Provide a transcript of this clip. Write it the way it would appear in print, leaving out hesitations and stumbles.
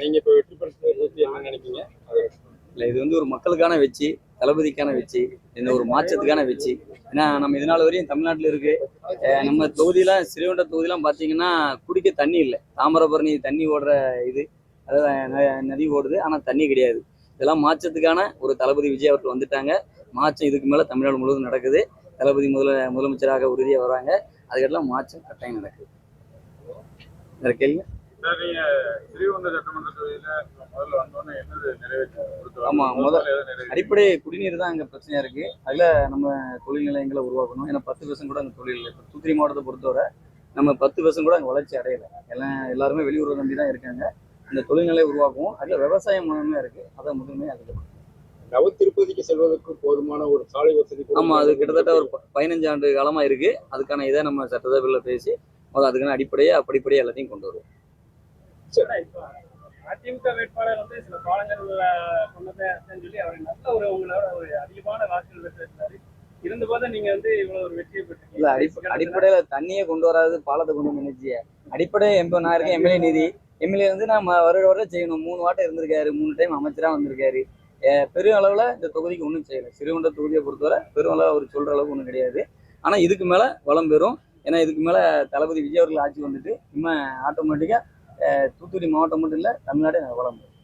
நீங்க இப்ப வெற்றி பெற்றதை பத்தி என்ன நினைப்பீங்க? இல்லை, இது வந்து ஒரு மக்களுக்கான வெற்றி, தளபதிக்கான வெற்றி, இந்த ஒரு மாற்றத்துக்கான வெற்றி. ஏன்னா நம்ம இது நாள் வரையும் தமிழ்நாட்டில் இருக்கு. நம்ம தொகுதியெல்லாம் ஸ்ரீவைகுண்ட தொகுதியெல்லாம் பார்த்தீங்கன்னா குடிக்க தண்ணி இல்லை. தாமிரபரணி தண்ணி ஓடுற இது, அதாவது நதி ஓடுது, ஆனால் தண்ணி கிடையாது. இதெல்லாம் மாற்றத்துக்கான ஒரு தளபதி விஜய் அவர்கள் வந்துட்டாங்க. மாற்றம் இதுக்கு மேலே தமிழ்நாடு முழுவதும் நடக்குது. தளபதி முதலமைச்சராக உறுதியாக வராங்க. அதுக்கெல்லாம் மாற்றம் கட்டாயம் நடக்குது. வேற கேள்வி? ஸ்ரீவைகுண்ட சட்டமன்ற தொகுதியில முதல்ல வந்தோன்னே என்னது நிறைவேற்ற? ஆமா, அடிப்படை குடிநீர் தான் அங்கே பிரச்சனையா இருக்கு. அதுல நம்ம தொழில் நிலையங்களை உருவாக்கணும். ஏன்னா 10% கூட அங்கே தொழில் இல்லை. தூத்துக்குடி மாவட்டத்தை பொறுத்தவரை நம்ம 10% கூட அங்கே வளர்ச்சி அடையலை. எல்லாருமே வெளியூரை நம்பி தான் இருக்காங்க. இந்த தொழில்நிலையை உருவாக்குவோம். அதில் விவசாயம் முதன்மையாக இருக்கு. அதை முதன்மையாக அதிகம். நவ திருப்பதிக்கு செல்வதற்கு போதுமான ஒரு சாலை வசதி. ஆமா, அது கிட்டத்தட்ட ஒரு 15 ஆண்டு காலமா இருக்கு. அதுக்கான இதை நம்ம சட்டசபையில் பேசி அதுக்கான படிப்படியாக எல்லாத்தையும் கொண்டு வருவோம். அதிமுக வேட்பாளர் வந்து சில பாலங்கள்ல சொன்னதை சொல்லி அவர் நல்ல உங்களோட ஒரு அதிகமான வாக்குகள் பெற்றிருந்தாரு. இருந்தபோது நீங்க வந்து இவ்வளவு ஒரு வெற்றியை பெற்றீங்க. இல்ல, அடிப்படையில தண்ணியே கொண்டு வராது, பாலத்தை கொண்டு வந்து நினைச்சிய அடிப்படை நான் இருக்கேன். எம்எல்ஏ நிதி எம்எல்ஏ வந்து நம்ம வருட செய்யணும். 3 வாட்டம் இருந்திருக்காரு, 3 டைம் அமைச்சரா வந்திருக்காரு. பெரும் அளவுல இந்த தொகுதிக்கு ஒன்றும் செய்யலை. ஸ்ரீவைகுண்ட தொகுதியை பொறுத்தவரை பெரும் அளவு அவர் சொல்ற அளவுக்கு ஒன்றும் கிடையாது. ஆனா இதுக்கு மேல வளம் பெறும். ஏன்னா இதுக்கு மேல தளபதி விஜய் அவர்கள் ஆட்சி வந்துட்டு இனிமே ஆட்டோமேட்டிக்கா தூத்துக்குடி மாவட்டம் மட்டும் இல்ல, தமிழ்நாடு வளம் பெறும்.